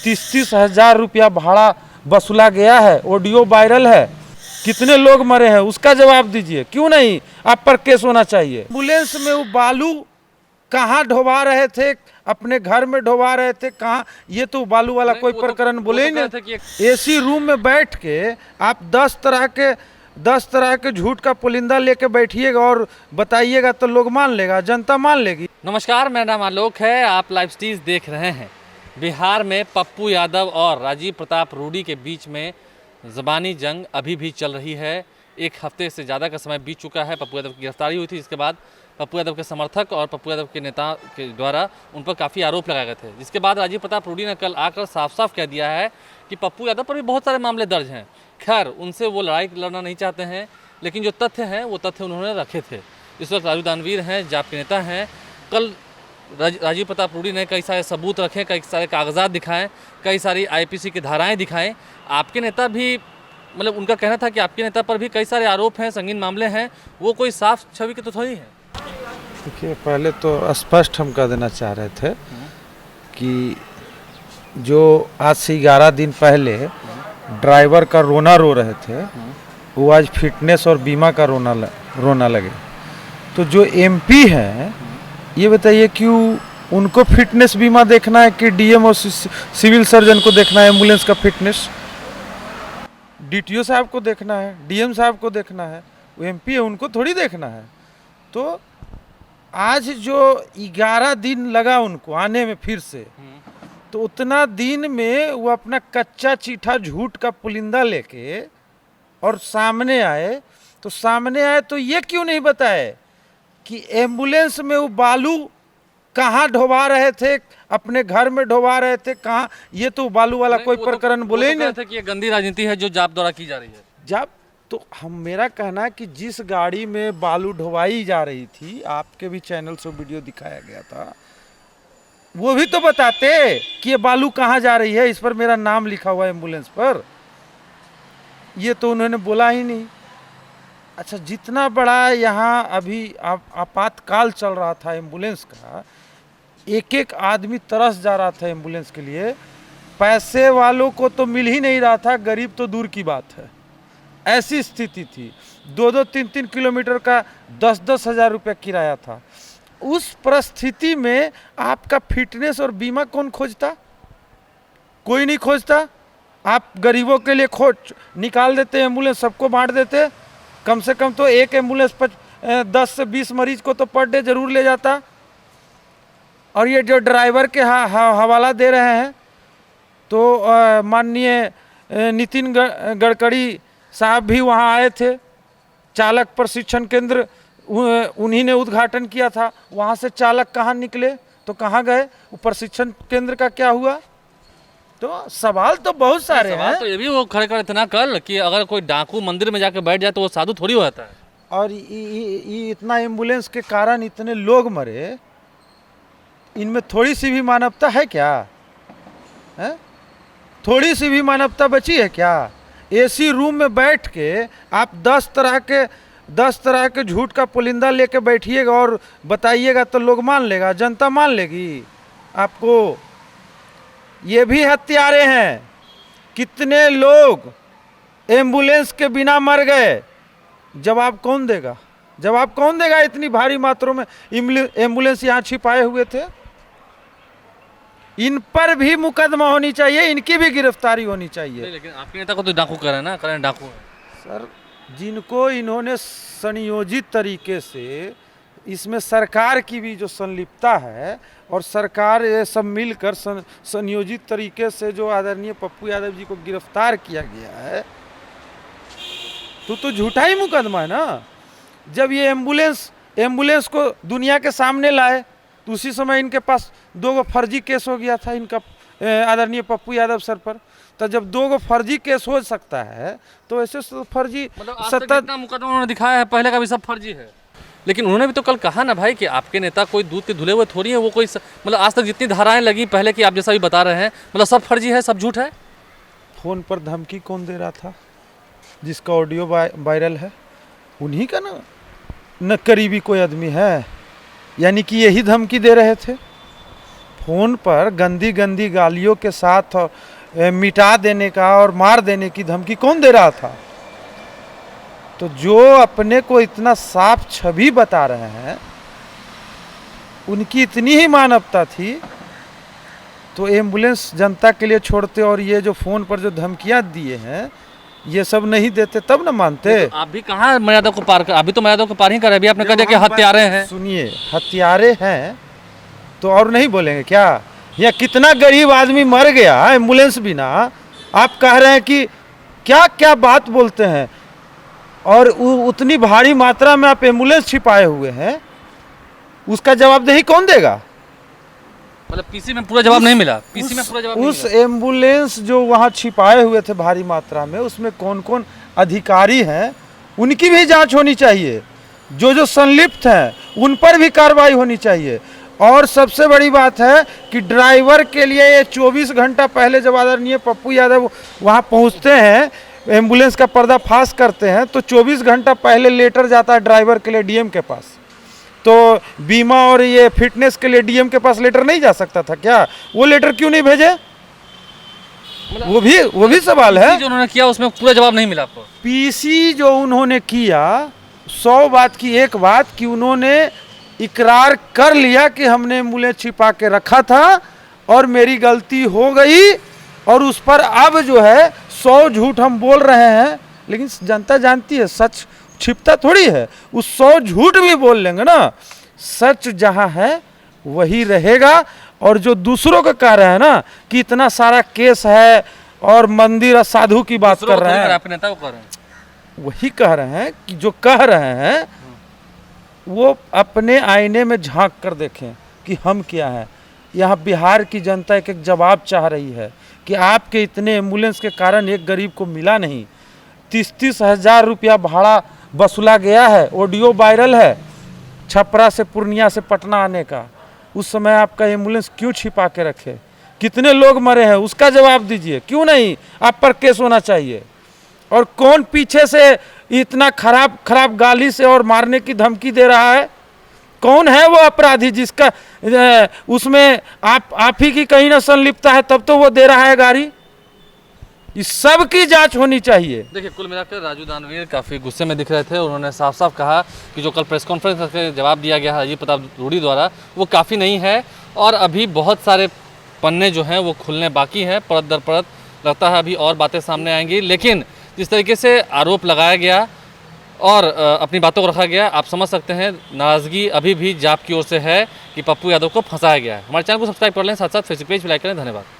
30-30 हजार रुपया भाड़ा वसूला गया है, ऑडियो वायरल है। कितने लोग मरे हैं उसका जवाब दीजिए, क्यों नहीं आप पर केस होना चाहिए। एम्बुलेंस में वो बालू कहाँ ढोवा रहे थे, अपने घर में ढोवा रहे थे कहाँ, ये तो बालू वाला कोई प्रकरण बोले ही नहीं। एसी रूम में बैठ के आप 10 तरह के झूठ का पुलिंदा लेके बैठिएगा और बताइएगा तो लोग मान लेगा, जनता मान लेगी। नमस्कार, मेरा नाम आलोक है, आप लाइव स्टीज देख रहे हैं। बिहार में पप्पू यादव और राजीव प्रताप रूडी के बीच में ज़बानी जंग अभी भी चल रही है। एक हफ्ते से ज़्यादा का समय बीत चुका है। पप्पू यादव की गिरफ्तारी हुई थी, इसके बाद पप्पू यादव के समर्थक और पप्पू यादव के नेता के द्वारा उन पर काफ़ी आरोप लगाए गए थे, जिसके बाद राजीव प्रताप रूडी ने कल आकर साफ साफ कह दिया है कि पप्पू यादव पर भी बहुत सारे मामले दर्ज हैं। खैर, उनसे वो लड़ाई लड़ना नहीं चाहते हैं, लेकिन जो तथ्य हैं वो तथ्य उन्होंने रखे थे। इस वक्त राजू दानवीर हैं, जाप के नेता हैं। कल राजीव प्रताप रूडी ने कई सारे सबूत रखे, कई सारे कागजात दिखाएं, कई सारी आईपीसी की धाराएं दिखाएं। आपके नेता भी, मतलब उनका कहना था कि आपके नेता पर भी कई सारे आरोप हैं, संगीन मामले हैं, वो कोई साफ छवि के तो थोड़ी है। देखिए, पहले तो स्पष्ट हम कह देना चाह रहे थे कि जो आज से 11 दिन पहले ड्राइवर का रोना रो रहे थे, वो आज फिटनेस और बीमा का रोना लगे। तो जो एमपी हैं, ये बताइए क्यों उनको फिटनेस बीमा देखना है कि डीएम और सिविल सर्जन को देखना है एम्बुलेंस का फिटनेस? डीटीओ साहब को देखना है, डीएम साहब को देखना है, वो एमपी है, उनको थोड़ी देखना है। तो आज जो 11 दिन लगा उनको आने में फिर से, तो उतना दिन में वो अपना कच्चा चीठा झूठ का पुलिंदा लेके और सामने आए तो ये क्यों नहीं बताए कि एम्बुलेंस में वो बालू कहाँ ढोवा रहे थे, अपने घर में ढोवा रहे थे कहाँ, ये तो बालू वाला कोई प्रकरण बोले ही नहीं थे कि ये गंदी राजनीति है जो जाप द्वारा की जा रही है। जाप तो मेरा कहना है कि जिस गाड़ी में बालू ढोवाई जा रही थी, आपके भी चैनल से वीडियो दिखाया गया था, वो भी तो बताते कि ये बालू कहाँ जा रही है, इस पर मेरा नाम लिखा हुआ है एम्बुलेंस पर। ये तो उन्होंने बोला ही नहीं। अच्छा, जितना बड़ा यहाँ अभी आपातकाल चल रहा था एम्बुलेंस का, एक एक आदमी तरस जा रहा था एम्बुलेंस के लिए। पैसे वालों को तो मिल ही नहीं रहा था, गरीब तो दूर की बात है। ऐसी स्थिति थी। 2-2, 3-3 किलोमीटर का 10-10 हजार रुपया किराया था। उस परिस्थिति में आपका फिटनेस और बीमा कौन खोजता? कोई नहीं खोजता। आप गरीबों के लिए खोज निकाल देते, एम्बुलेंस सबको बांट देते। कम से कम तो एक एम्बुलेंस 10 से 20 मरीज को तो पर डे जरूर ले जाता। और ये जो ड्राइवर के हवाला दे रहे हैं, तो माननीय नितिन गडकरी साहब भी वहाँ आए थे। चालक प्रशिक्षण केंद्र उन्हीं ने उद्घाटन किया था। वहाँ से चालक कहाँ निकले तो कहाँ गए, वो प्रशिक्षण केंद्र का क्या हुआ? तो सवाल तो बहुत सारे हैं। तो ये भी वो खड़े कर इतना कल कि अगर कोई डाकू मंदिर में जाके बैठ जाए तो वो साधु थोड़ी हो जाता है। और इतना एम्बुलेंस के कारण इतने लोग मरे, इनमें थोड़ी सी भी मानवता है क्या? है? थोड़ी सी भी मानवता बची है क्या? एसी रूम में बैठ के आप 10 तरह के झूठ का पुलिंदा लेके बैठिएगा और बताइएगा तो लोग मान लेगा, जनता मान लेगी आपको। ये भी हत्यारे हैं। कितने लोग एम्बुलेंस के बिना मर गए, जवाब कौन देगा? जवाब कौन देगा? इतनी भारी मात्रा में एम्बुलेंस यहाँ छिपाए हुए थे। इन पर भी मुकदमा होनी चाहिए, इनकी भी गिरफ्तारी होनी चाहिए। लेकिन आपके नेता को तो डाकू करें ना, करें डाकू है। सर, जिनको इन्होंने संयोजित तरीके से, इसमें सरकार की भी जो संलिप्तता है और सरकार ये सब मिलकर संयोजित तरीके से जो आदरणीय पप्पू यादव जी को गिरफ्तार किया गया है, तो झूठा ही मुकदमा है ना। जब ये एम्बुलेंस को दुनिया के सामने लाए, तो उसी समय इनके पास 2 फर्जी केस हो गया था इनका, आदरणीय पप्पू यादव सर पर। तो जब 2 फर्जी केस हो सकता है, तो ऐसे फर्जी सतत मुकदमा उन्होंने दिखाया है, पहले का भी सब फर्जी है। लेकिन उन्होंने भी तो कल कहा ना भाई कि आपके नेता कोई दूध के धुले हुए थोड़ी है, वो कोई मतलब आज तक जितनी धाराएं लगी पहले की, आप जैसा भी बता रहे हैं, मतलब सब फर्जी है, सब झूठ है। फोन पर धमकी कौन दे रहा था, जिसका ऑडियो वायरल है? उन्हीं का न करीबी कोई आदमी है, यानी कि यही धमकी दे रहे थे। फ़ोन पर गंदी गंदी गालियों के साथ मिटा देने का और मार देने की धमकी कौन दे रहा था? तो जो अपने को इतना साफ छवि बता रहे हैं, उनकी इतनी ही मानवता थी तो एम्बुलेंस जनता के लिए छोड़ते और ये जो फ़ोन पर जो धमकियां दिए हैं ये सब नहीं देते, तब न मानते। तो आप भी कहाँ मर्यादा को पार कर, अभी तो मर्यादा को पार ही कर रहे हैं। अभी आपने कह दिया कि हत्यारे हैं। सुनिए, हत्यारे हैं तो और नहीं बोलेंगे क्या? या कितना गरीब आदमी मर गया एम्बुलेंस बिना, आप कह रहे हैं कि क्या क्या बात बोलते हैं। और उतनी भारी मात्रा में आप एम्बुलेंस छिपाए हुए हैं, उसका जवाबदेही कौन देगा? मतलब पीसी में पूरा जवाब नहीं मिला। पीसी में पूरा जवाब नहीं उस एम्बुलेंस जो वहाँ छिपाए हुए थे भारी मात्रा में, उसमें कौन कौन अधिकारी हैं उनकी भी जांच होनी चाहिए। जो जो संलिप्त हैं उन पर भी कार्रवाई होनी चाहिए। और सबसे बड़ी बात है कि ड्राइवर के लिए ये 24 घंटा पहले जब आदरणीय पप्पू यादव वहाँ पहुँचते हैं, एम्बुलेंस का पर्दाफाश करते हैं, तो 24 घंटा पहले लेटर जाता है ड्राइवर के लिए डीएम के पास। तो बीमा और ये फिटनेस के लिए डीएम के पास लेटर नहीं जा सकता था क्या? वो लेटर क्यों नहीं भेजे? वो भी सवाल है। जो उन्होंने किया उसमें पूरा जवाब नहीं मिला आपको। पीसी जो उन्होंने किया, 100 बात की एक बात कि उन्होंने इकरार कर लिया कि हमने एम्बुलेंस छिपा के रखा था और मेरी गलती हो गई, और उस पर अब जो है 100 झूठ हम बोल रहे हैं। लेकिन जनता जानती है सच छिपता थोड़ी है। उस 100 झूठ भी बोल लेंगे ना, सच जहाँ है वही रहेगा। और जो दूसरों का कह रहे हैं ना कि इतना सारा केस है और मंदिर और साधु की बात कर रहे हैं, अपने नेता को कर रहे हैं, वही कह रहे हैं कि जो कह रहे हैं वो अपने आईने में झांक कर देखें कि हम क्या हैं। यहाँ बिहार की जनता एक एक जवाब चाह रही है कि आपके इतने एम्बुलेंस के कारण एक गरीब को मिला नहीं। 30-30 हज़ार रुपया भाड़ा वसूला गया है। ऑडियो वायरल है छपरा से पूर्णिया से पटना आने का। उस समय आपका एम्बुलेंस क्यों छिपा के रखे? कितने लोग मरे हैं उसका जवाब दीजिए। क्यों नहीं आप पर केस होना चाहिए? और कौन पीछे से इतना खराब खराब गाली से और मारने की धमकी दे रहा है? कौन है वो अपराधी जिसका उसमें आप ही की कहीं ना संलिप्तता है, तब तो वो दे रहा है गाड़ी? इस सब की जांच होनी चाहिए। देखिए, कुल मिलाकर राजू दानवीर काफ़ी गुस्से में दिख रहे थे। उन्होंने साफ साफ कहा कि जो कल प्रेस कॉन्फ्रेंस करके जवाब दिया गया है राजीव प्रताप रूडी द्वारा, वो काफ़ी नहीं है और अभी बहुत सारे पन्ने जो हैं वो खुलने बाकी हैं। परत दर परत लगता है अभी और बातें सामने आएंगी। लेकिन जिस तरीके से आरोप लगाया गया और अपनी बातों को रखा गया, आप समझ सकते हैं नाराज़गी अभी भी जाप की ओर से है कि पप्पू यादव को फंसाया गया है। हमारे चैनल को सब्सक्राइब कर लें, साथ साथ फेसबुक पेज भी लाइक करें। धन्यवाद।